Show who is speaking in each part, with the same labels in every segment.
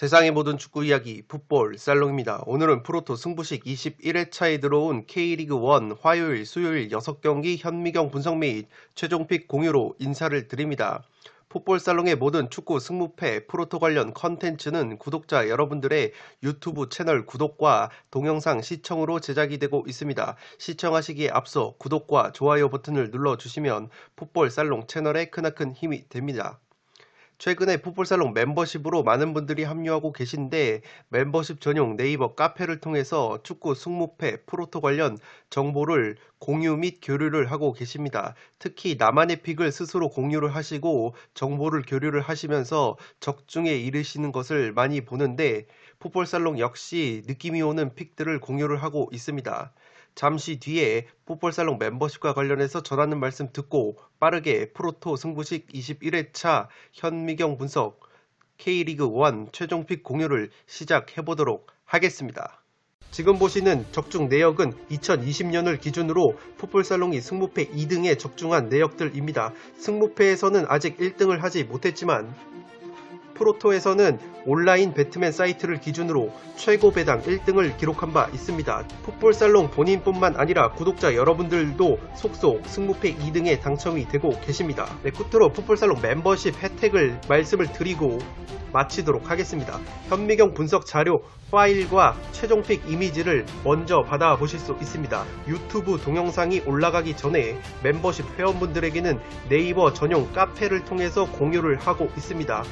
Speaker 1: 세상의 모든 축구 이야기 풋볼 살롱입니다. 오늘은 프로토 승부식 21회차에 들어온 K리그1 화요일 수요일 6경기 현미경 분석 및 최종픽 공유로 인사를 드립니다. 풋볼 살롱의 모든 축구 승무패 프로토 관련 컨텐츠는 구독자 여러분들의 유튜브 채널 구독과 동영상 시청으로 제작이 되고 있습니다. 시청하시기에 앞서 구독과 좋아요 버튼을 눌러주시면 풋볼 살롱 채널에 크나큰 힘이 됩니다. 최근에 풋볼살롱 멤버십으로 많은 분들이 합류하고 계신데 멤버십 전용 네이버 카페를 통해서 축구 승무패 프로토 관련 정보를 공유 및 교류를 하고 계십니다. 특히 나만의 픽을 스스로 공유를 하시고 정보를 교류를 하시면서 적중에 이르시는 것을 많이 보는데 풋볼살롱 역시 느낌이 오는 픽들을 공유를 하고 있습니다. 잠시 뒤에 풋볼살롱 멤버십과 관련해서 전하는 말씀 듣고 빠르게 프로토 승부식 21회차 현미경 분석 K리그1 최종픽 공유를 시작해보도록 하겠습니다. 지금 보시는 적중 내역은 2020년을 기준으로 풋볼살롱이 승무패 2등에 적중한 내역들입니다. 승무패에서는 아직 1등을 하지 못했지만 프로토에서는 온라인 배트맨 사이트를 기준으로 최고 배당 1등을 기록한 바 있습니다. 풋볼살롱 본인뿐만 아니라 구독자 여러분들도 속속 승무패 2등에 당첨이 되고 계십니다. 네, 끝으로 풋볼살롱 멤버십 혜택을 말씀을 드리고 마치도록 하겠습니다. 현미경 분석 자료 파일과 최종픽 이미지를 먼저 받아보실 수 있습니다. 유튜브 동영상이 올라가기 전에 멤버십 회원분들에게는 네이버 전용 카페를 통해서 공유를 하고 있습니다.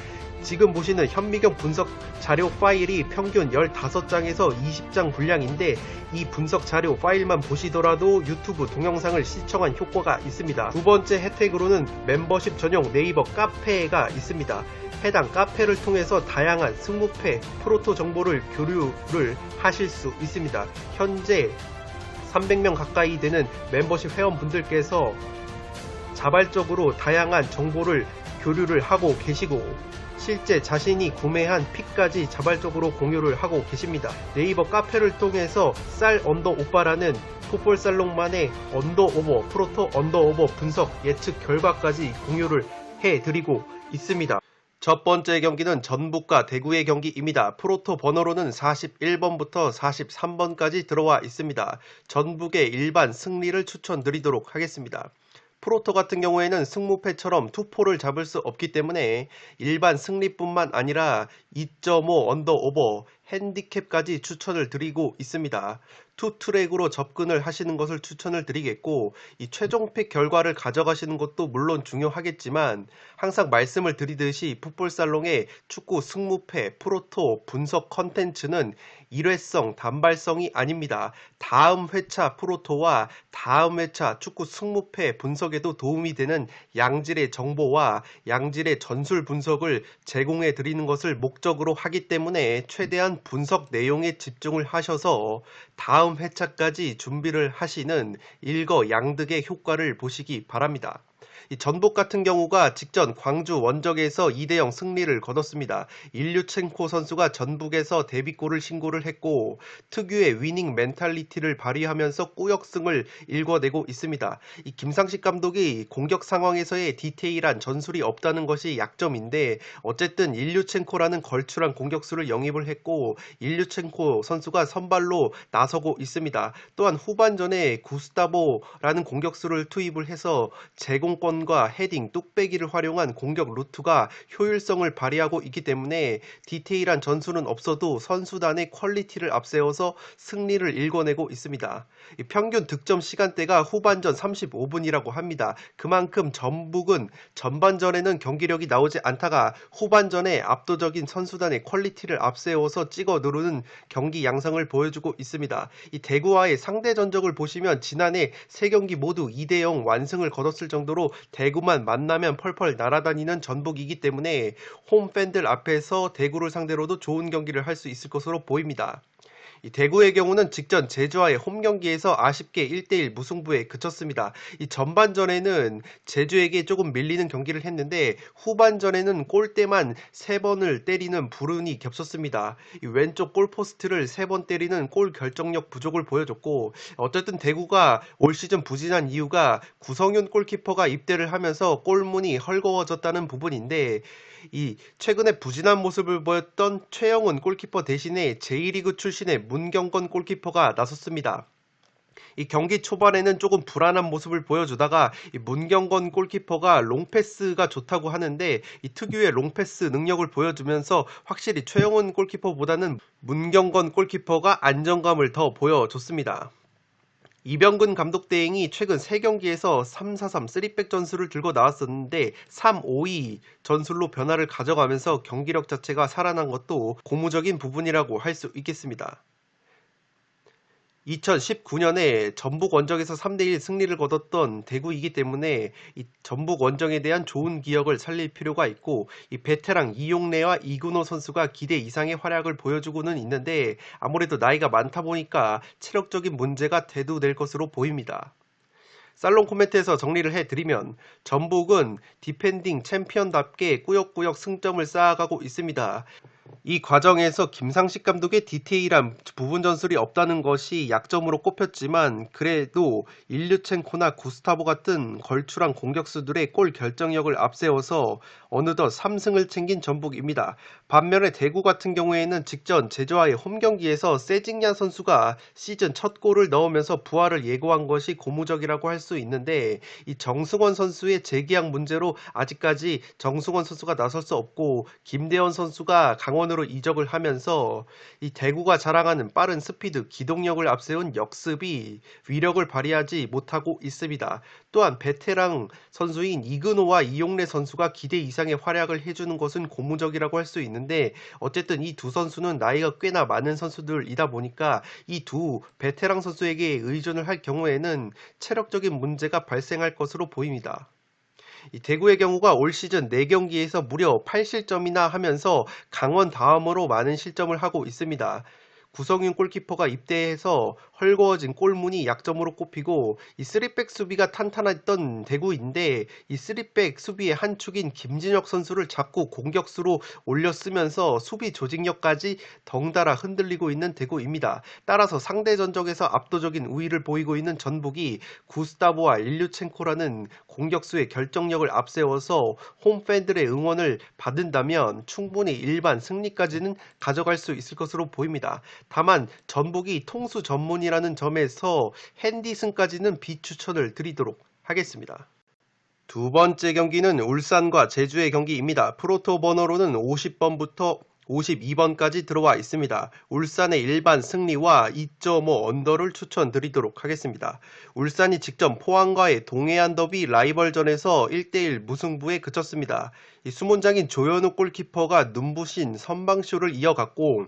Speaker 1: 지금 보시는 현미경 분석 자료 파일이 평균 15장에서 20장 분량인데 이 분석 자료 파일만 보시더라도 유튜브 동영상을 시청한 효과가 있습니다. 두 번째 혜택으로는 멤버십 전용 네이버 카페가 있습니다. 해당 카페를 통해서 다양한 승무패 프로토 정보를 교류를 하실 수 있습니다. 현재 300명 가까이 되는 멤버십 회원분들께서 자발적으로 다양한 정보를 교류를 하고 계시고 실제 자신이 구매한 픽까지 자발적으로 공유를 하고 계십니다. 네이버 카페를 통해서 쌀 언더 오빠라는 풋볼살롱만의 언더오버 프로토 언더오버 분석 예측 결과까지 공유를 해드리고 있습니다. 첫 번째 경기는 전북과 대구의 경기입니다. 프로토 번호로는 41번부터 43번까지 들어와 있습니다. 전북의 일반 승리를 추천드리도록 하겠습니다. 프로토 같은 경우에는 승무패처럼 투포를 잡을 수 없기 때문에 일반 승리뿐만 아니라 2.5 언더오버 핸디캡까지 추천을 드리고 있습니다. 투트랙으로 접근을 하시는 것을 추천을 드리겠고 이 최종픽 결과를 가져가시는 것도 물론 중요하겠지만 항상 말씀을 드리듯이 풋볼살롱의 축구 승무패 프로토 분석 컨텐츠는 일회성 단발성이 아닙니다. 다음 회차 프로토와 다음 회차 축구 승무패 분석에도 도움이 되는 양질의 정보와 양질의 전술 분석을 제공해 드리는 것을 목적으로 하기 때문에 최대한 분석 내용에 집중을 하셔서 다음 회차까지 준비를 하시는 일거양득의 효과를 보시기 바랍니다. 이 전북 같은 경우가 직전 광주 원정에서 2대0 승리를 거뒀습니다. 일류첸코 선수가 전북에서 데뷔골을 신고를 했고 특유의 위닝 멘탈리티를 발휘하면서 꾸역승을 일궈내고 있습니다. 이 김상식 감독이 공격 상황에서의 디테일한 전술이 없다는 것이 약점인데 어쨌든 일류첸코라는 걸출한 공격수를 영입을 했고 일류첸코 선수가 선발로 나서고 있습니다. 또한 후반전에 구스타보라는 공격수를 투입을 해서 제공권 과 헤딩, 뚝배기를 활용한 공격 루트가 효율성을 발휘하고 있기 때문에 디테일한 전술은 없어도 선수단의 퀄리티를 앞세워서 승리를 일궈내고 있습니다. 평균 득점 시간대가 후반전 35분이라고 합니다. 그만큼 전북은 전반전에는 경기력이 나오지 않다가 후반전에 압도적인 선수단의 퀄리티를 앞세워서 찍어 누르는 경기 양상을 보여주고 있습니다. 이 대구와의 상대 전적을 보시면 지난해 3경기 모두 2대0 완승을 거뒀을 정도로 대구만 만나면 펄펄 날아다니는 전북이기 때문에 홈팬들 앞에서 대구를 상대로도 좋은 경기를 할 수 있을 것으로 보입니다. 이 대구의 경우는 직전 제주와의 홈 경기에서 아쉽게 1대1 무승부에 그쳤습니다. 이 전반전에는 제주에게 조금 밀리는 경기를 했는데 후반전에는 골대만 3번을 때리는 불운이 겹쳤습니다. 이 왼쪽 골포스트를 3번 때리는 골 결정력 부족을 보여줬고, 어쨌든 대구가 올 시즌 부진한 이유가 구성윤 골키퍼가 입대를 하면서 골문이 헐거워졌다는 부분인데, 이 최근에 부진한 모습을 보였던 최영훈 골키퍼 대신에 제1리그 출신의 문경건 골키퍼가 나섰습니다. 이 경기 초반에는 조금 불안한 모습을 보여주다가 이 문경건 골키퍼가 롱패스가 좋다고 하는데 이 특유의 롱패스 능력을 보여주면서 확실히 최영훈 골키퍼보다는 문경건 골키퍼가 안정감을 더 보여줬습니다. 이병근 감독 대행이 최근 3경기에서 3-4-3 3백 전술을 들고 나왔었는데 3-5-2 전술로 변화를 가져가면서 경기력 자체가 살아난 것도 고무적인 부분이라고 할 수 있겠습니다. 2019년에 전북 원정에서 3대1 승리를 거뒀던 대구이기 때문에 이 전북 원정에 대한 좋은 기억을 살릴 필요가 있고, 이 베테랑 이용래와 이근호 선수가 기대 이상의 활약을 보여주고는 있는데 아무래도 나이가 많다 보니까 체력적인 문제가 대두될 것으로 보입니다. 살롱 코멘트에서 정리를 해드리면 전북은 디펜딩 챔피언답게 꾸역꾸역 승점을 쌓아가고 있습니다. 이 과정에서 김상식 감독의 디테일한 부분 전술이 없다는 것이 약점으로 꼽혔지만 그래도 일류첸코나 구스타보 같은 걸출한 공격수들의 골 결정력을 앞세워서 어느덧 3승을 챙긴 전북입니다. 반면에 대구 같은 경우에는 직전 제주와의 홈경기에서 세징야 선수가 시즌 첫 골을 넣으면서 부활을 예고한 것이 고무적이라고 할 수 있는데, 이 정승원 선수의 재계약 문제로 아직까지 정승원 선수가 나설 수 없고 김대원 선수가 강원으로 이적을 하면서 이 대구가 자랑하는 빠른 스피드, 기동력을 앞세운 역습이 위력을 발휘하지 못하고 있습니다. 또한 베테랑 선수인 이근호와 이용래 선수가 기대 이상의 활약을 해주는 것은 고무적이라고 할 수 있는데, 어쨌든 이 두 선수는 나이가 꽤나 많은 선수들이다 보니까 이 두 베테랑 선수에게 의존을 할 경우에는 체력적인 문제가 발생할 것으로 보입니다. 이 대구의 경우가 올 시즌 4경기에서 무려 8실점이나 하면서 강원 다음으로 많은 실점을 하고 있습니다. 구성윤 골키퍼가 입대해서 헐거워진 골문이 약점으로 꼽히고, 이 3백 수비가 탄탄했던 대구인데 이 3백 수비의 한 축인 김진혁 선수를 자꾸 공격수로 올려쓰면서 수비 조직력까지 덩달아 흔들리고 있는 대구입니다. 따라서 상대 전적에서 압도적인 우위를 보이고 있는 전북이 구스타보와 일류첸코라는 공격수의 결정력을 앞세워서 홈팬들의 응원을 받는다면 충분히 일반 승리까지는 가져갈 수 있을 것으로 보입니다. 다만 전북이 통수 전문이라는 점에서 핸디승까지는 비추천을 드리도록 하겠습니다. 두 번째 경기는 울산과 제주의 경기입니다. 프로토 번호로는 50번부터 52번까지 들어와 있습니다. 울산의 일반 승리와 2.5 언더를 추천드리도록 하겠습니다. 울산이 직전 포항과의 동해안 더비 라이벌전에서 1대1 무승부에 그쳤습니다. 이 수문장인 조현욱 골키퍼가 눈부신 선방쇼를 이어갔고,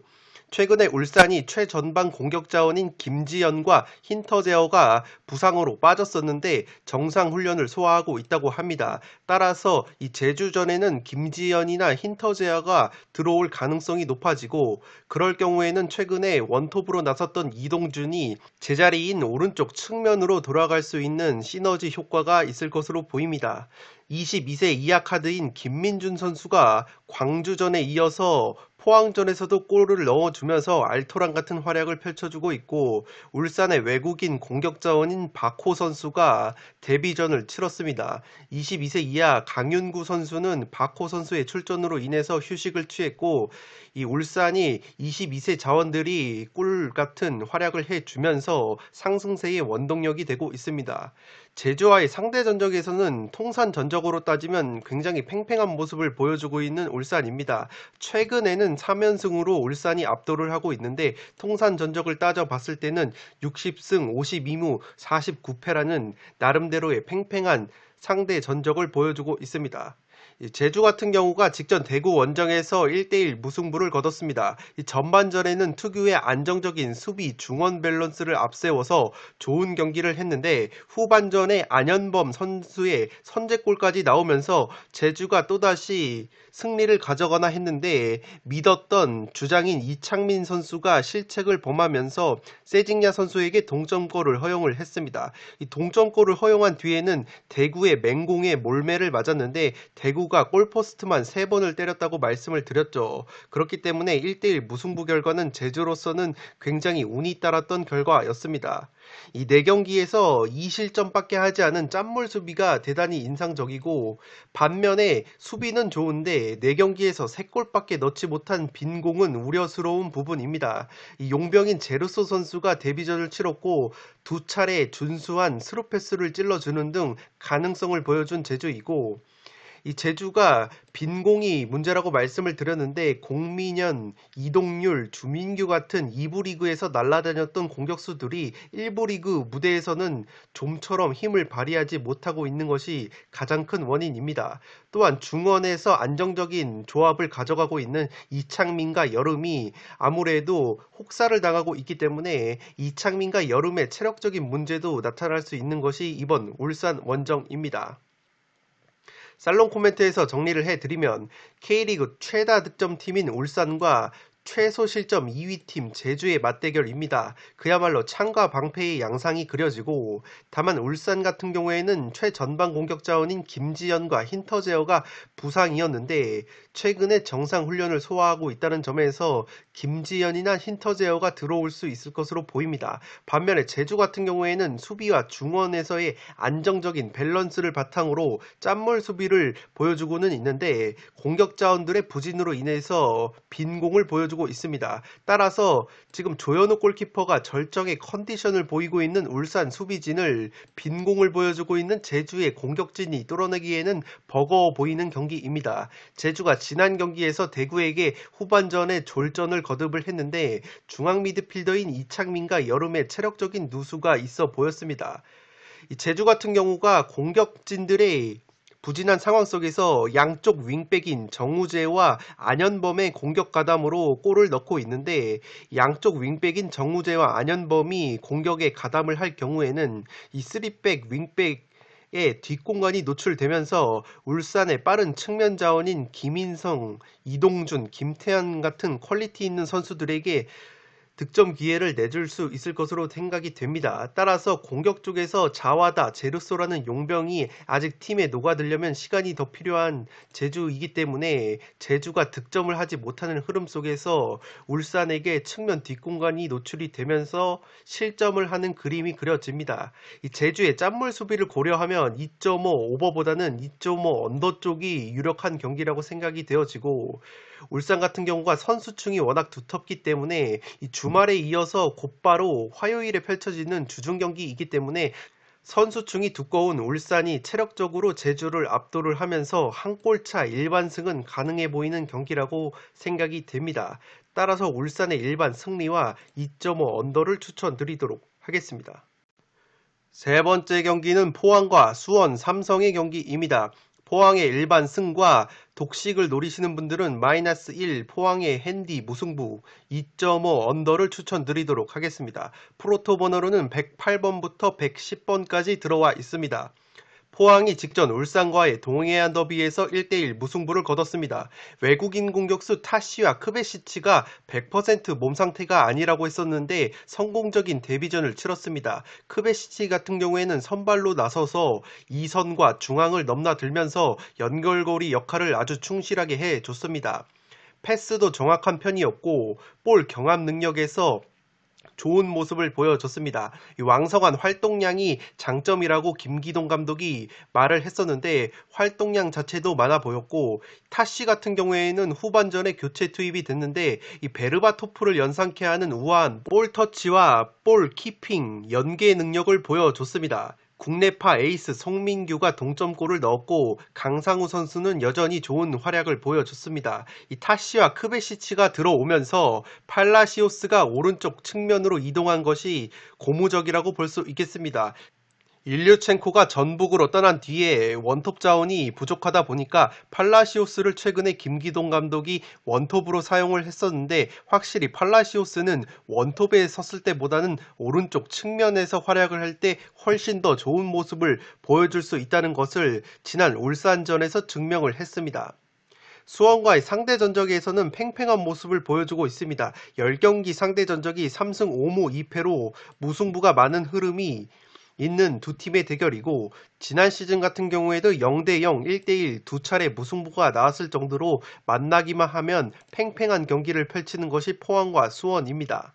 Speaker 1: 최근에 울산이 최전방 공격 자원인 김지연과 힌터제어가 부상으로 빠졌었는데 정상 훈련을 소화하고 있다고 합니다. 따라서 이 제주전에는 김지연이나 힌터제어가 들어올 가능성이 높아지고, 그럴 경우에는 최근에 원톱으로 나섰던 이동준이 제자리인 오른쪽 측면으로 돌아갈 수 있는 시너지 효과가 있을 것으로 보입니다. 22세 이하 카드인 김민준 선수가 광주전에 이어서 포항전에서도 골을 넣어주면서 알토란 같은 활약을 펼쳐주고 있고, 울산의 외국인 공격 자원인 박호 선수가 데뷔전을 치렀습니다. 22세 이하 강윤구 선수는 박호 선수의 출전으로 인해서 휴식을 취했고, 이 울산이 22세 자원들이 꿀 같은 활약을 해주면서 상승세의 원동력이 되고 있습니다. 제주와의 상대 전적에서는 통산 전적으로 따지면 굉장히 팽팽한 모습을 보여주고 있는 울산입니다. 최근에는 3연승으로 울산이 압도를 하고 있는데 통산 전적을 따져봤을 때는 60승 52무 49패라는 나름대로의 팽팽한 상대 전적을 보여주고 있습니다. 이 제주 같은 경우가 직전 대구 원정에서 1대1 무승부를 거뒀습니다. 이 전반전에는 특유의 안정적인 수비 중원 밸런스를 앞세워서 좋은 경기를 했는데 후반전에 안현범 선수의 선제골까지 나오면서 제주가 또다시 승리를 가져가나 했는데 믿었던 주장인 이창민 선수가 실책을 범하면서 세징야 선수에게 동점골을 허용을 했습니다. 이 동점골을 허용한 뒤에는 대구의 맹공에 몰매를 맞았는데 대구가 골포스트만 3번을 때렸다고 말씀을 드렸죠. 그렇기 때문에 1대1 무승부 결과는 제주로서는 굉장히 운이 따랐던 결과였습니다. 이 4경기에서 2실점밖에 하지 않은 짠물 수비가 대단히 인상적이고 반면에 수비는 좋은데 4경기에서 3골밖에 넣지 못한 빈공은 우려스러운 부분입니다. 이 용병인 제루소 선수가 데뷔전을 치렀고 2차례 준수한 스루패스를 찔러주는 등 가능성을 보여준 제주이고 이 제주가 빈공이 문제라고 말씀을 드렸는데 공민현, 이동률, 주민규 같은 2부 리그에서 날아다녔던 공격수들이 1부 리그 무대에서는 좀처럼 힘을 발휘하지 못하고 있는 것이 가장 큰 원인입니다. 또한 중원에서 안정적인 조합을 가져가고 있는 이창민과 여름이 아무래도 혹사를 당하고 있기 때문에 이창민과 여름의 체력적인 문제도 나타날 수 있는 것이 이번 울산 원정입니다. 살롱 코멘트에서 정리를 해드리면 K리그 최다 득점팀인 울산과 최소 실점 2위 팀 제주의 맞대결입니다. 그야말로 창과 방패의 양상이 그려지고 다만 울산 같은 경우에는 최전방 공격 자원인 김지현과 힌터제어가 부상이었는데 최근에 정상 훈련을 소화하고 있다는 점에서 김지현이나 힌터제어가 들어올 수 있을 것으로 보입니다. 반면에 제주 같은 경우에는 수비와 중원에서의 안정적인 밸런스를 바탕으로 짠물 수비를 보여주고는 있는데 공격 자원들의 부진으로 인해서 빈공을 보여주고 있습니다. 따라서 지금 조현우 골키퍼가 절정의 컨디션을 보이고 있는 울산 수비진을 빈공을 보여주고 있는 제주의 공격진이 뚫어내기에는 버거워 보이는 경기입니다. 제주가 지난 경기에서 대구에게 후반전에 졸전을 거듭을 했는데 중앙 미드필더인 이창민과 여름의 체력적인 누수가 있어 보였습니다. 이 제주 같은 경우가 공격진들의 부진한 상황 속에서 양쪽 윙백인 정우재와 안현범의 공격 가담으로 골을 넣고 있는데 양쪽 윙백인 정우재와 안현범이 공격에 가담을 할 경우에는 이 3백 윙백의 뒷공간이 노출되면서 울산의 빠른 측면 자원인 김인성, 이동준, 김태환 같은 퀄리티 있는 선수들에게 득점 기회를 내줄 수 있을 것으로 생각이 됩니다. 따라서 공격 쪽에서 자와다, 제루소라는 용병이 아직 팀에 녹아들려면 시간이 더 필요한 제주이기 때문에 제주가 득점을 하지 못하는 흐름 속에서 울산에게 측면 뒷공간이 노출이 되면서 실점을 하는 그림이 그려집니다. 이 제주의 짠물 수비를 고려하면 2.5 오버보다는 2.5 언더 쪽이 유력한 경기라고 생각이 되어지고 울산 같은 경우가 선수층이 워낙 두텁기 때문에 이 주말에 이어서 곧바로 화요일에 펼쳐지는 주중 경기이기 때문에 선수층이 두꺼운 울산이 체력적으로 제주를 압도를 하면서 한 골차 일반승은 가능해 보이는 경기라고 생각이 됩니다. 따라서 울산의 일반 승리와 2.5 언더를 추천드리도록 하겠습니다. 세 번째 경기는 포항과 수원, 삼성의 경기입니다. 포항의 일반 승과 독식을 노리시는 분들은 -1 포항의 핸디 무승부 2.5 언더를 추천드리도록 하겠습니다. 프로토 번호로는 108번부터 110번까지 들어와 있습니다. 포항이 직전 울산과의 동해안 더비에서 1대1 무승부를 거뒀습니다. 외국인 공격수 타시와 크베시치가 100% 몸 상태가 아니라고 했었는데 성공적인 데뷔전을 치렀습니다. 크베시치 같은 경우에는 선발로 나서서 2선과 중앙을 넘나들면서 연결고리 역할을 아주 충실하게 해줬습니다. 패스도 정확한 편이었고 볼 경합 능력에서 좋은 모습을 보여줬습니다. 왕성한 활동량이 장점이라고 김기동 감독이 말을 했었는데 활동량 자체도 많아 보였고 타시 같은 경우에는 후반전에 교체 투입이 됐는데 이 베르바토프를 연상케 하는 우아한 볼 터치와 볼 키핑, 연계 능력을 보여줬습니다. 국내파 에이스 송민규가 동점골을 넣었고 강상우 선수는 여전히 좋은 활약을 보여줬습니다. 이 타시와 크베시치가 들어오면서 팔라시오스가 오른쪽 측면으로 이동한 것이 고무적이라고 볼 수 있겠습니다. 일류첸코가 전북으로 떠난 뒤에 원톱 자원이 부족하다 보니까 팔라시오스를 최근에 김기동 감독이 원톱으로 사용을 했었는데, 확실히 팔라시오스는 원톱에 섰을 때보다는 오른쪽 측면에서 활약을 할 때 훨씬 더 좋은 모습을 보여줄 수 있다는 것을 지난 울산전에서 증명을 했습니다. 수원과의 상대 전적에서는 팽팽한 모습을 보여주고 있습니다. 10경기 상대 전적이 3승 5무 2패로 무승부가 많은 흐름이 있는 두 팀의 대결이고, 지난 시즌 같은 경우에도 0대0, 1대1 두 차례 무승부가 나왔을 정도로 만나기만 하면 팽팽한 경기를 펼치는 것이 포항과 수원입니다.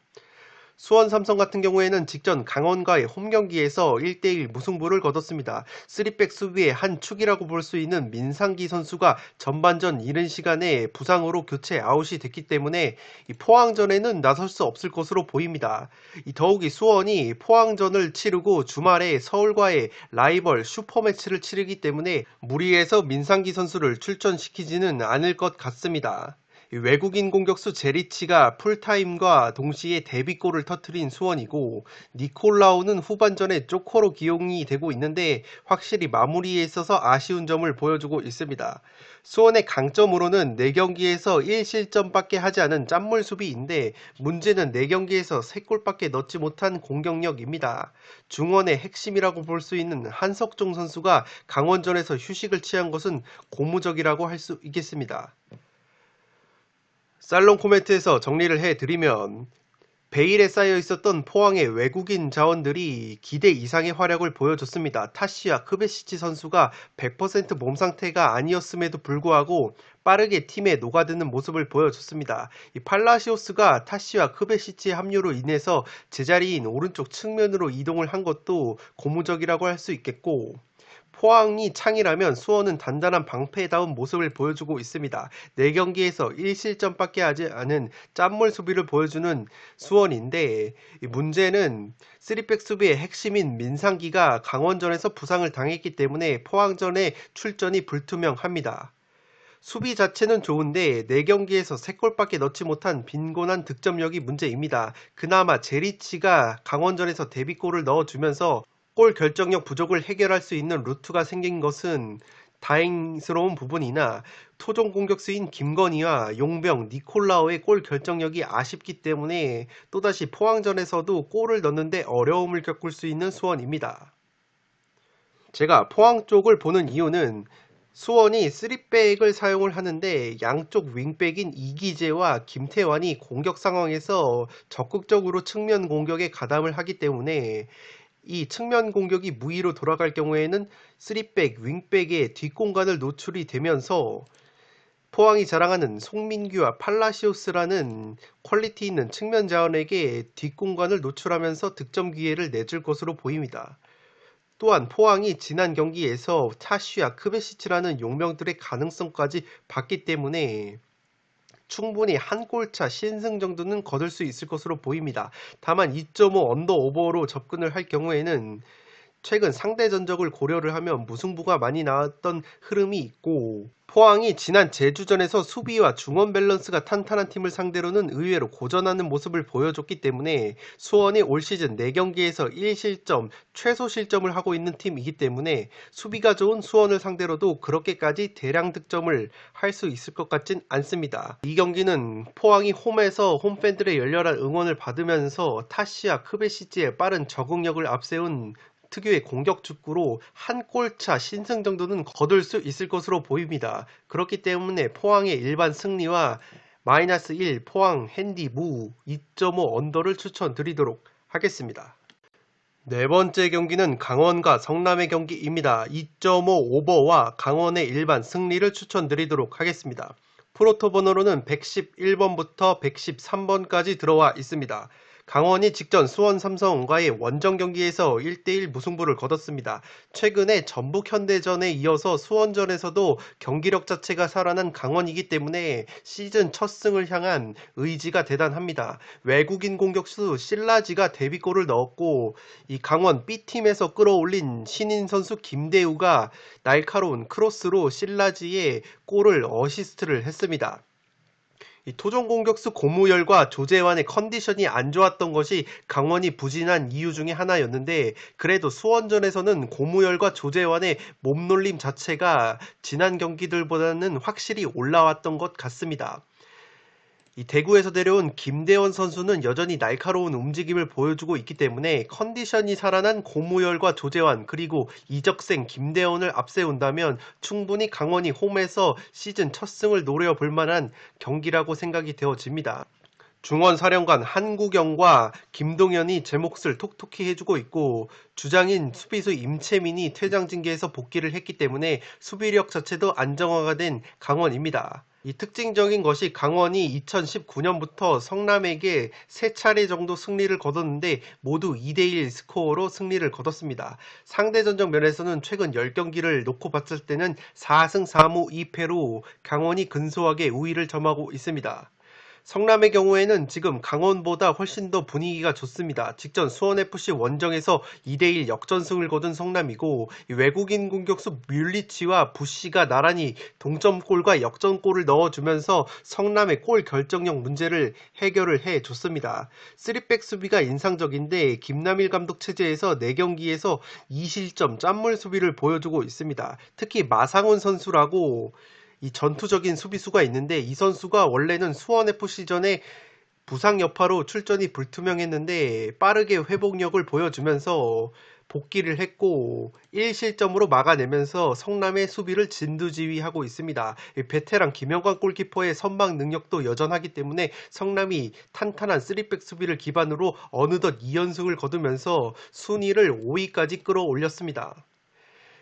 Speaker 1: 수원 삼성 같은 경우에는 직전 강원과의 홈경기에서 1대1 무승부를 거뒀습니다. 3백 수비의 한 축이라고 볼 수 있는 민상기 선수가 전반전 이른 시간에 부상으로 교체 아웃이 됐기 때문에 이 포항전에는 나설 수 없을 것으로 보입니다. 더욱이 수원이 포항전을 치르고 주말에 서울과의 라이벌 슈퍼매치를 치르기 때문에 무리해서 민상기 선수를 출전시키지는 않을 것 같습니다. 외국인 공격수 제리치가 풀타임과 동시에 데뷔골을 터뜨린 수원이고, 니콜라우는 후반전에 조커로 기용이 되고 있는데 확실히 마무리에 있어서 아쉬운 점을 보여주고 있습니다. 수원의 강점으로는 4경기에서 1실점밖에 하지 않은 짠물 수비인데, 문제는 4경기에서 3골밖에 넣지 못한 공격력입니다. 중원의 핵심이라고 볼 수 있는 한석종 선수가 강원전에서 휴식을 취한 것은 고무적이라고 할 수 있겠습니다. 살롱 코멘트에서 정리를 해드리면, 베일에 쌓여 있었던 포항의 외국인 자원들이 기대 이상의 활약을 보여줬습니다. 타시와 크베시치 선수가 100% 몸 상태가 아니었음에도 불구하고 빠르게 팀에 녹아드는 모습을 보여줬습니다. 이 팔라시오스가 타시와 크베시치의 합류로 인해서 제자리인 오른쪽 측면으로 이동을 한 것도 고무적이라고 할 수 있겠고, 포항이 창이라면 수원은 단단한 방패다운 모습을 보여주고 있습니다. 4경기에서 1실점밖에 하지 않은 짠물 수비를 보여주는 수원인데, 문제는 3백 수비의 핵심인 민상기가 강원전에서 부상을 당했기 때문에 포항전의 출전이 불투명합니다. 수비 자체는 좋은데 4경기에서 3골밖에 넣지 못한 빈곤한 득점력이 문제입니다. 그나마 제리치가 강원전에서 데뷔골을 넣어주면서 골 결정력 부족을 해결할 수 있는 루트가 생긴 것은 다행스러운 부분이나, 토종 공격수인 김건희와 용병, 니콜라오의 골 결정력이 아쉽기 때문에 또다시 포항전에서도 골을 넣는데 어려움을 겪을 수 있는 수원입니다. 제가 포항 쪽을 보는 이유는 수원이 3백을 사용을 하는데 양쪽 윙백인 이기재와 김태환이 공격 상황에서 적극적으로 측면 공격에 가담을 하기 때문에, 이 측면 공격이 무위로 돌아갈 경우에는 3백, 윙백의 뒷공간을 노출이 되면서 포항이 자랑하는 송민규와 팔라시오스라는 퀄리티 있는 측면 자원에게 뒷공간을 노출하면서 득점 기회를 내줄 것으로 보입니다. 또한 포항이 지난 경기에서 타슈야 크베시치라는 용병들의 가능성까지 봤기 때문에 충분히 한 골차 신승 정도는 거둘 수 있을 것으로 보입니다. 다만 2.5 언더 오버로 접근을 할 경우에는 최근 상대 전적을 고려를 하면 무승부가 많이 나왔던 흐름이 있고, 포항이 지난 제주전에서 수비와 중원 밸런스가 탄탄한 팀을 상대로는 의외로 고전하는 모습을 보여줬기 때문에 수원이 올 시즌 4경기에서 1실점, 최소 실점을 하고 있는 팀이기 때문에 수비가 좋은 수원을 상대로도 그렇게까지 대량 득점을 할 수 있을 것 같진 않습니다. 이 경기는 포항이 홈에서 홈팬들의 열렬한 응원을 받으면서 타시와 크베시치의 빠른 적응력을 앞세운 특유의 공격 축구로 한 골차 신승 정도는 거둘 수 있을 것으로 보입니다. 그렇기 때문에 포항의 일반 승리와 -1 포항 핸디 무 2.5 언더를 추천드리도록 하겠습니다. 네 번째 경기는 강원과 성남의 경기입니다. 2.5 오버와 강원의 일반 승리를 추천드리도록 하겠습니다. 프로토 번호로는 111번부터 113번까지 들어와 있습니다. 강원이 직전 수원 삼성과의 원정 경기에서 1대1 무승부를 거뒀습니다. 최근에 전북 현대전에 이어서 수원전에서도 경기력 자체가 살아난 강원이기 때문에 시즌 첫 승을 향한 의지가 대단합니다. 외국인 공격수 실라지가 데뷔골을 넣었고, 이 강원 B팀에서 끌어올린 신인 선수 김대우가 날카로운 크로스로 실라지의 골을 어시스트를 했습니다. 이 토종 공격수 고무열과 조재환의 컨디션이 안 좋았던 것이 강원이 부진한 이유 중에 하나였는데 그래도 수원전에서는 고무열과 조재환의 몸놀림 자체가 지난 경기들보다는 확실히 올라왔던 것 같습니다. 이 대구에서 데려온 김대원 선수는 여전히 날카로운 움직임을 보여주고 있기 때문에 컨디션이 살아난 고무열과 조재환 그리고 이적생 김대원을 앞세운다면 충분히 강원이 홈에서 시즌 첫 승을 노려볼 만한 경기라고 생각이 되어집니다. 중원사령관 한국영과 김동현이 제 몫을 톡톡히 해주고 있고 주장인 수비수 임채민이 퇴장징계에서 복귀를 했기 때문에 수비력 자체도 안정화가 된 강원입니다. 이 특징적인 것이 강원이 2019년부터 성남에게 3차례 정도 승리를 거뒀는데 모두 2대1 스코어로 승리를 거뒀습니다. 상대 전적 면에서는 최근 10경기를 놓고 봤을 때는 4승 4무 2패로 강원이 근소하게 우위를 점하고 있습니다. 성남의 경우에는 지금 강원보다 훨씬 더 분위기가 좋습니다. 직전 수원FC 원정에서 2대1 역전승을 거둔 성남이고 외국인 공격수 뮬리치와 부시가 나란히 동점골과 역전골을 넣어주면서 성남의 골 결정력 문제를 해결을 해줬습니다. 3백 수비가 인상적인데 김남일 감독 체제에서 4경기에서 2실점 짠물 수비를 보여주고 있습니다. 특히 마상훈 선수라고 이 전투적인 수비수가 있는데 이 선수가 원래는 수원FC전에 부상 여파로 출전이 불투명했는데 빠르게 회복력을 보여주면서 복귀를 했고 1실점으로 막아내면서 성남의 수비를 진두지휘하고 있습니다. 베테랑 김영관 골키퍼의 선방 능력도 여전하기 때문에 성남이 탄탄한 3백 수비를 기반으로 어느덧 2연승을 거두면서 순위를 5위까지 끌어올렸습니다.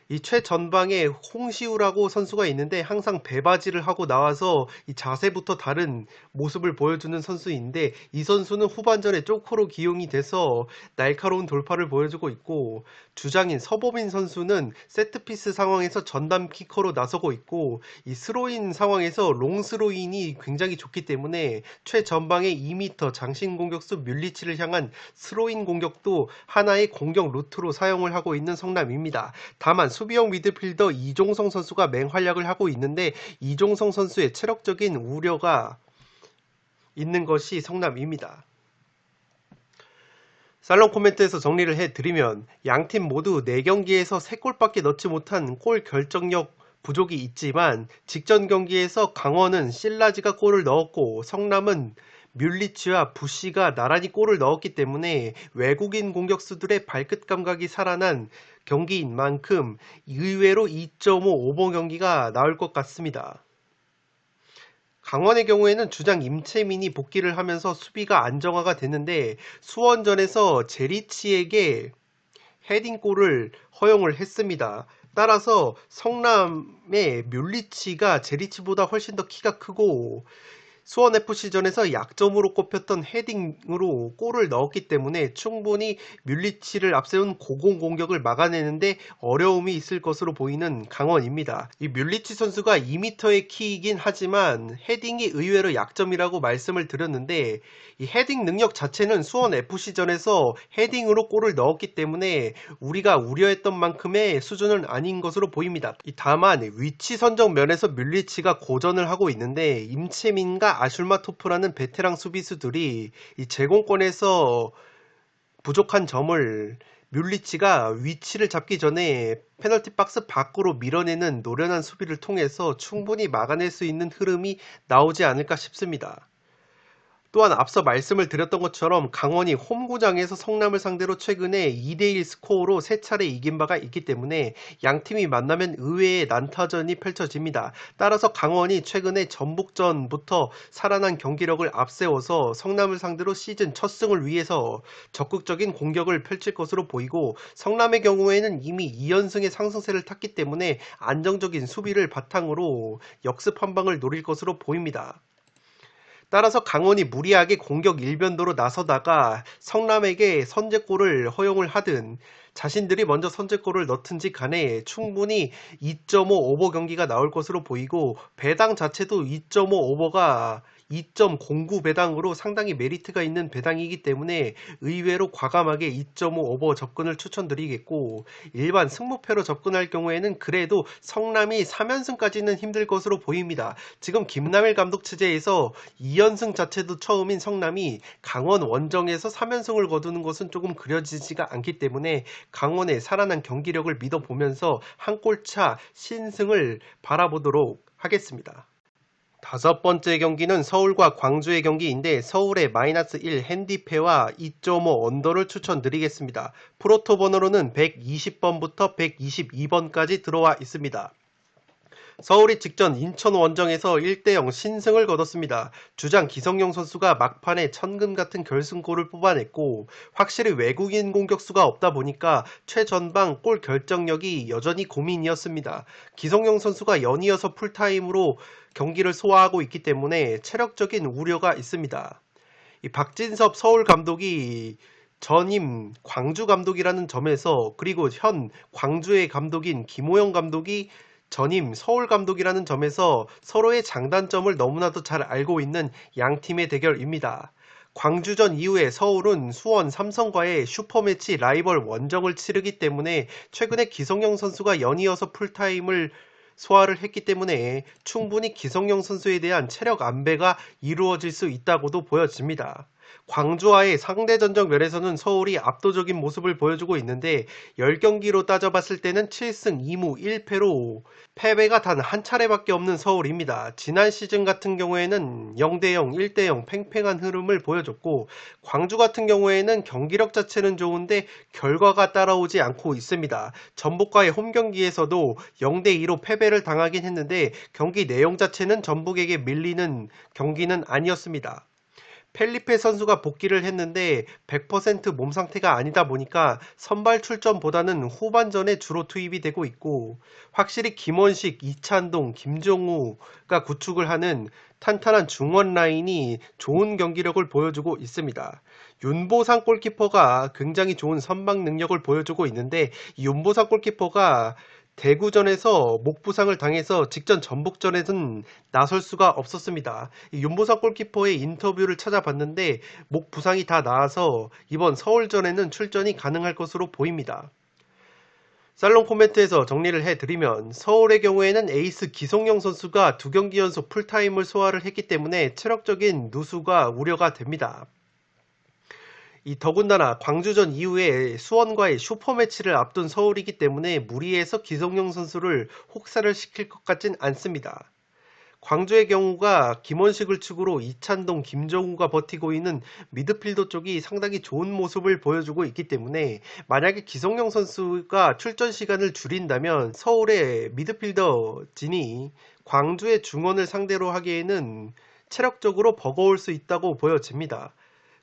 Speaker 1: 이 최전방에 홍시우라고 선수가 있는데 항상 배바지를 하고 나와서 이 자세부터 다른 모습을 보여주는 선수인데 이 선수는 후반전에 쪼코로 기용이 돼서 날카로운 돌파를 보여주고 있고 주장인 서보민 선수는 세트피스 상황에서 전담 키커로 나서고 있고 이 스로인 상황에서 롱스로인이 굉장히 좋기 때문에 최전방에 2m 장신 공격수 뮬리치를 향한 스로인 공격도 하나의 공격 루트로 사용을 하고 있는 성남입니다. 다만 수비형 미드필더 이종성 선수가 맹활약을 하고 있는데 이종성 선수의 체력적인 우려가 있는 것이 성남입니다. 살롱 코멘트에서 정리를 해드리면 양팀 모두 4경기에서 3골밖에 넣지 못한 골 결정력 부족이 있지만 직전 경기에서 강원은 실라지가 골을 넣었고 성남은 뮬리치와 부시가 나란히 골을 넣었기 때문에 외국인 공격수들의 발끝 감각이 살아난 경기인 만큼 의외로 2.5 오버 경기가 나올 것 같습니다. 강원의 경우에는 주장 임채민이 복귀를 하면서 수비가 안정화가 됐는데 수원전에서 제리치에게 헤딩골을 허용을 했습니다. 따라서 성남의 뮬리치가 제리치보다 훨씬 더 키가 크고 수원FC전에서 약점으로 꼽혔던 헤딩으로 골을 넣었기 때문에 충분히 뮬리치를 앞세운 고공 공격을 막아내는데 어려움이 있을 것으로 보이는 강원입니다. 이 뮬리치 선수가 2m의 키이긴 하지만 헤딩이 의외로 약점이라고 말씀을 드렸는데 이 헤딩 능력 자체는 수원FC전에서 헤딩으로 골을 넣었기 때문에 우리가 우려했던 만큼의 수준은 아닌 것으로 보입니다. 다만 위치 선정 면에서 뮬리치가 고전을 하고 있는데 임채민과 아슐마토프라는 베테랑 수비수들이 이 제공권에서 부족한 점을 뮬리치가 위치를 잡기 전에 페널티 박스 밖으로 밀어내는 노련한 수비를 통해서 충분히 막아낼 수 있는 흐름이 나오지 않을까 싶습니다. 또한 앞서 말씀을 드렸던 것처럼 강원이 홈구장에서 성남을 상대로 최근에 2대1 스코어로 3차례 이긴 바가 있기 때문에 양팀이 만나면 의외의 난타전이 펼쳐집니다. 따라서 강원이 최근에 전북전부터 살아난 경기력을 앞세워서 성남을 상대로 시즌 첫 승을 위해서 적극적인 공격을 펼칠 것으로 보이고 성남의 경우에는 이미 2연승의 상승세를 탔기 때문에 안정적인 수비를 바탕으로 역습 한 방을 노릴 것으로 보입니다. 따라서 강원이 무리하게 공격 일변도로 나서다가 성남에게 선제골을 허용을 하든 자신들이 먼저 선제골을 넣든지 간에 충분히 2.5 오버 경기가 나올 것으로 보이고 배당 자체도 2.5 오버가 2.09 배당으로 상당히 메리트가 있는 배당이기 때문에 의외로 과감하게 2.5 오버 접근을 추천드리겠고, 일반 승무패로 접근할 경우에는 그래도 성남이 3연승까지는 힘들 것으로 보입니다. 지금 김남일 감독 체제에서 2연승 자체도 처음인 성남이 강원 원정에서 3연승을 거두는 것은 조금 그려지지가 않기 때문에 강원의 살아난 경기력을 믿어보면서 한 골차 신승을 바라보도록 하겠습니다. 다섯 번째 경기는 서울과 광주의 경기인데 서울의 -1 핸디패와 2.5 언더를 추천드리겠습니다. 프로토 번호로는 120번부터 122번까지 들어와 있습니다. 서울이 직전 인천 원정에서 1대0 신승을 거뒀습니다. 주장 기성용 선수가 막판에 천금 같은 결승골을 뽑아냈고, 확실히 외국인 공격수가 없다 보니까 최전방 골 결정력이 여전히 고민이었습니다. 기성용 선수가 연이어서 풀타임으로 경기를 소화하고 있기 때문에 체력적인 우려가 있습니다. 이 박진섭 서울 감독이 전임 광주 감독이라는 점에서, 그리고 현 광주의 감독인 김호영 감독이 전임 서울 감독이라는 점에서 서로의 장단점을 너무나도 잘 알고 있는 양 팀의 대결입니다. 광주전 이후에 서울은 수원 삼성과의 슈퍼매치 라이벌 원정을 치르기 때문에 최근에 기성용 선수가 연이어서 풀타임을 소화를 했기 때문에 충분히 기성용 선수에 대한 체력 안배가 이루어질 수 있다고도 보여집니다. 광주와의 상대전적 면에서는 서울이 압도적인 모습을 보여주고 있는데 10경기로 따져봤을 때는 7승 2무 1패로 패배가 단 한 차례밖에 없는 서울입니다. 지난 시즌 같은 경우에는 0대0, 1대0 팽팽한 흐름을 보여줬고, 광주 같은 경우에는 경기력 자체는 좋은데 결과가 따라오지 않고 있습니다. 전북과의 홈경기에서도 0대2로 패배를 당하긴 했는데 경기 내용 자체는 전북에게 밀리는 경기는 아니었습니다. 펠리페 선수가 복귀를 했는데 100% 몸 상태가 아니다 보니까 선발 출전보다는 후반전에 주로 투입이 되고 있고, 확실히 김원식, 이찬동, 김종우가 구축을 하는 탄탄한 중원 라인이 좋은 경기력을 보여주고 있습니다. 윤보상 골키퍼가 굉장히 좋은 선방 능력을 보여주고 있는데, 이 윤보상 골키퍼가 대구전에서 목 부상을 당해서 직전 전북전에는 나설 수가 없었습니다. 이 윤보상 골키퍼의 인터뷰를 찾아봤는데 목 부상이 다 나아서 이번 서울전에는 출전이 가능할 것으로 보입니다. 살롱 코멘트에서 정리를 해드리면, 서울의 경우에는 에이스 기성용 선수가 2경기 연속 풀타임을 소화를 했기 때문에 체력적인 누수가 우려가 됩니다. 더군다나 광주전 이후에 수원과의 슈퍼매치를 앞둔 서울이기 때문에 무리해서 기성용 선수를 혹사를 시킬 것 같진 않습니다. 광주의 경우가 김원식을 축으로 이찬동, 김정우가 버티고 있는 미드필더 쪽이 상당히 좋은 모습을 보여주고 있기 때문에 만약에 기성용 선수가 출전 시간을 줄인다면 서울의 미드필더 진이 광주의 중원을 상대로 하기에는 체력적으로 버거울 수 있다고 보여집니다.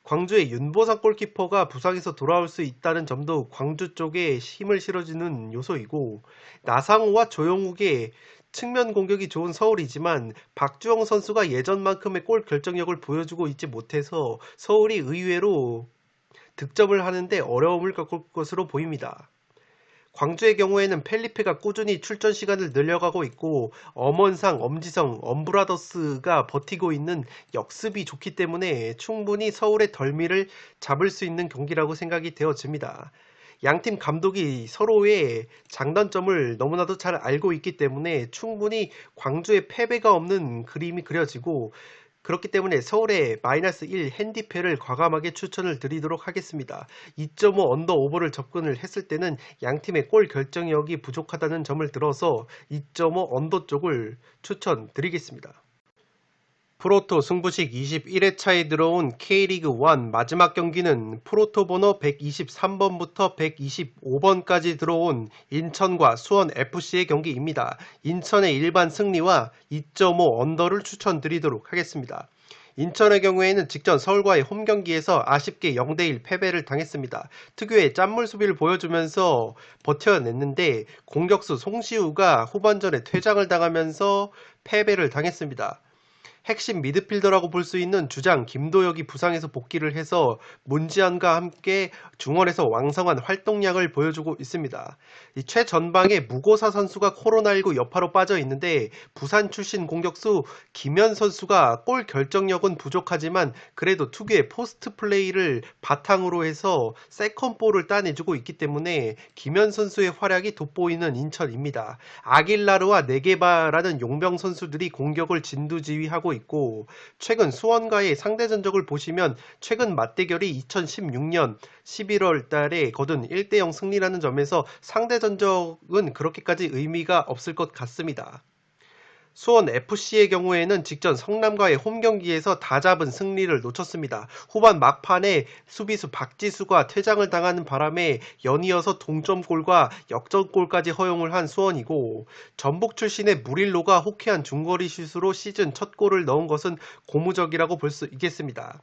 Speaker 1: 광주의 윤보상 골키퍼가 부상에서 돌아올 수 있다는 점도 광주 쪽에 힘을 실어주는 요소이고, 나상호와 조영욱의 측면 공격이 좋은 서울이지만 박주영 선수가 예전만큼의 골 결정력을 보여주고 있지 못해서 서울이 의외로 득점을 하는데 어려움을 겪을 것으로 보입니다. 광주의 경우에는 펠리페가 꾸준히 출전 시간을 늘려가고 있고, 엄원상, 엄지성, 엄브라더스가 버티고 있는 역습이 좋기 때문에 충분히 서울의 덜미를 잡을 수 있는 경기라고 생각이 되어집니다. 양팀 감독이 서로의 장단점을 너무나도 잘 알고 있기 때문에 충분히 광주의 패배가 없는 그림이 그려지고, 그렇기 때문에 서울의 -1 핸디패를 과감하게 추천을 드리도록 하겠습니다. 2.5 언더 오버를 접근을 했을 때는 양팀의 골 결정력이 부족하다는 점을 들어서 2.5 언더 쪽을 추천드리겠습니다. 프로토 승부식 21회차에 들어온 K리그1 마지막 경기는 프로토 번호 123번부터 125번까지 들어온 인천과 수원FC의 경기입니다. 인천의 일반 승리와 2.5 언더를 추천드리도록 하겠습니다. 인천의 경우에는 직전 서울과의 홈경기에서 아쉽게 0대1 패배를 당했습니다. 특유의 짠물 수비를 보여주면서 버텨냈는데 공격수 송시우가 후반전에 퇴장을 당하면서 패배를 당했습니다. 핵심 미드필더라고 볼 수 있는 주장 김도혁이 부상에서 복귀를 해서 문지한과 함께 중원에서 왕성한 활동량을 보여주고 있습니다. 이 최전방에 무고사 선수가 코로나19 여파로 빠져 있는데 부산 출신 공격수 김현 선수가 골 결정력은 부족하지만 그래도 특유의 포스트 플레이를 바탕으로 해서 세컨볼을 따내주고 있기 때문에 김현 선수의 활약이 돋보이는 인천입니다. 아길라르와 네게바라는 용병 선수들이 공격을 진두지휘하고 있고 최근 수원과의 상대 전적을 보시면 최근 맞대결이 2016년 11월 달에 거둔 1대0 승리라는 점에서 상대 전적은 그렇게까지 의미가 없을 것 같습니다. 수원 FC의 경우에는 직전 성남과의 홈 경기에서 다 잡은 승리를 놓쳤습니다. 후반 막판에 수비수 박지수가 퇴장을 당하는 바람에 연이어서 동점골과 역전골까지 허용을 한 수원이고 전북 출신의 무릴로가 호쾌한 중거리 슛으로 시즌 첫 골을 넣은 것은 고무적이라고 볼 수 있겠습니다.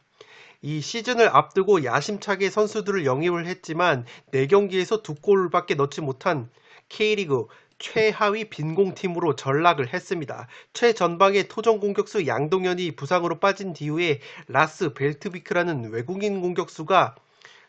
Speaker 1: 이 시즌을 앞두고 야심차게 선수들을 영입을 했지만 4경기에서 2골밖에 넣지 못한 K리그 최하위 빈공팀으로 전락을 했습니다. 최전방의 토종 공격수 양동현이 부상으로 빠진 뒤에 라스 벨트비크라는 외국인 공격수가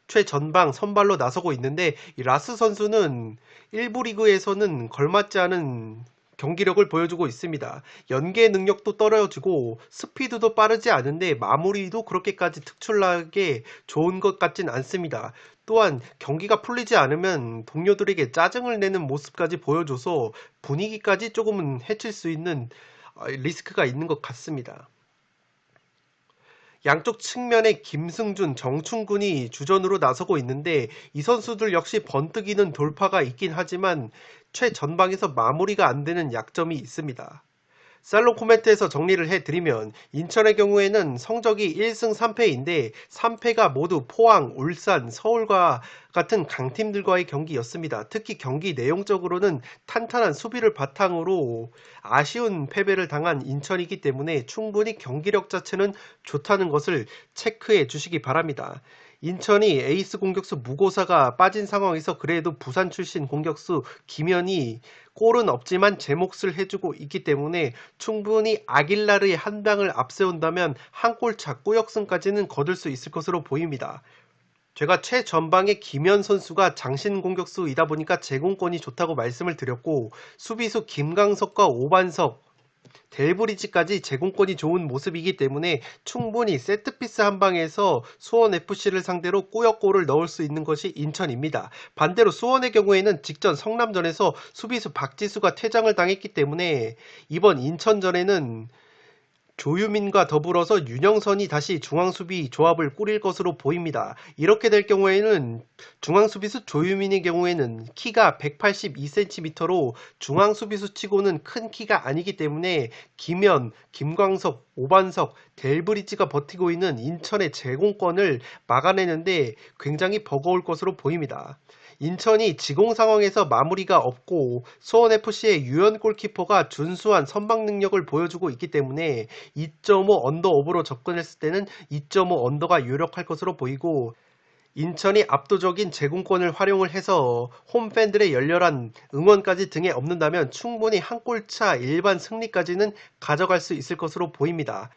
Speaker 1: 최전방 선발로 나서고 있는데 이 라스 선수는 일부 리그에서는 걸맞지 않은 경기력을 보여주고 있습니다. 연계 능력도 떨어지고 스피드도 빠르지 않은데 마무리도 그렇게까지 특출나게 좋은 것 같진 않습니다. 또한 경기가 풀리지 않으면 동료들에게 짜증을 내는 모습까지 보여줘서 분위기까지 조금은 해칠 수 있는 리스크가 있는 것 같습니다. 양쪽 측면에 김승준, 정충군이 주전으로 나서고 있는데 이 선수들 역시 번뜩이는 돌파가 있긴 하지만 최전방에서 마무리가 안 되는 약점이 있습니다. 살롱 코멘트에서 정리를 해드리면 인천의 경우에는 성적이 1승 3패인데 3패가 모두 포항, 울산, 서울과 같은 강팀들과의 경기였습니다. 특히 경기 내용적으로는 탄탄한 수비를 바탕으로 아쉬운 패배를 당한 인천이기 때문에 충분히 경기력 자체는 좋다는 것을 체크해 주시기 바랍니다. 인천이 에이스 공격수 무고사가 빠진 상황에서 그래도 부산 출신 공격수 김현이 골은 없지만 제 몫을 해주고 있기 때문에 충분히 아길라르의 한 방을 앞세운다면 한 골차 꾸역승까지는 거둘 수 있을 것으로 보입니다. 제가 최전방에 김현 선수가 장신 공격수이다 보니까 제공권이 좋다고 말씀을 드렸고 수비수 김강석과 오반석 델브리지까지 제공권이 좋은 모습이기 때문에 충분히 세트피스 한 방에서 수원FC를 상대로 꾸역골을 넣을 수 있는 것이 인천입니다. 반대로 수원의 경우에는 직전 성남전에서 수비수 박지수가 퇴장을 당했기 때문에 이번 인천전에는 조유민과 더불어서 윤영선이 다시 중앙수비 조합을 꾸릴 것으로 보입니다. 이렇게 될 경우에는 중앙수비수 조유민의 경우에는 키가 182cm로 중앙수비수 치고는 큰 키가 아니기 때문에 김현, 김광석, 오반석, 델브리지가 버티고 있는 인천의 제공권을 막아내는데 굉장히 버거울 것으로 보입니다. 인천이 지공 상황에서 마무리가 없고 수원FC의 유현 골키퍼가 준수한 선방 능력을 보여주고 있기 때문에 2.5 언더오버로 접근했을 때는 2.5 언더가 유력할 것으로 보이고 인천이 압도적인 제공권을 활용을 해서 홈팬들의 열렬한 응원까지 등에 업는다면 충분히 한 골차 일반 승리까지는 가져갈 수 있을 것으로 보입니다.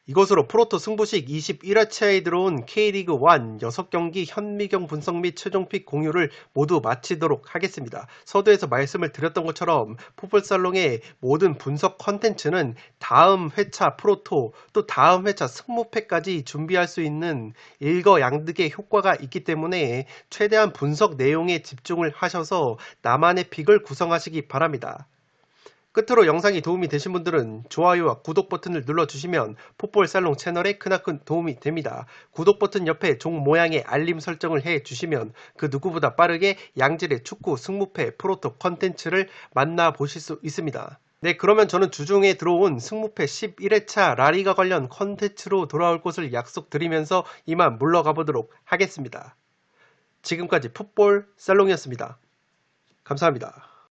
Speaker 1: 이것으로 프로토 승부식 21회차에 들어온 K리그 1 6경기 현미경 분석 및 최종픽 공유를 모두 마치도록 하겠습니다. 서두에서 말씀을 드렸던 것처럼 풋볼살롱의 모든 분석 컨텐츠는 다음 회차 프로토 또 다음 회차 승무패까지 준비할 수 있는 일거양득의 효과가 있기 때문에 최대한 분석 내용에 집중을 하셔서 나만의 픽을 구성하시기 바랍니다. 끝으로 영상이 도움이 되신 분들은 좋아요와 구독 버튼을 눌러주시면 풋볼살롱 채널에 크나큰 도움이 됩니다. 구독 버튼 옆에 종 모양의 알림 설정을 해주시면 그 누구보다 빠르게 양질의 축구 승무패 프로토 컨텐츠를 만나보실 수 있습니다. 네, 그러면 저는 주중에 들어온 승무패 11회차 라리가 관련 컨텐츠로 돌아올 것을 약속드리면서 이만 물러가 보도록 하겠습니다. 지금까지 풋볼살롱이었습니다. 감사합니다.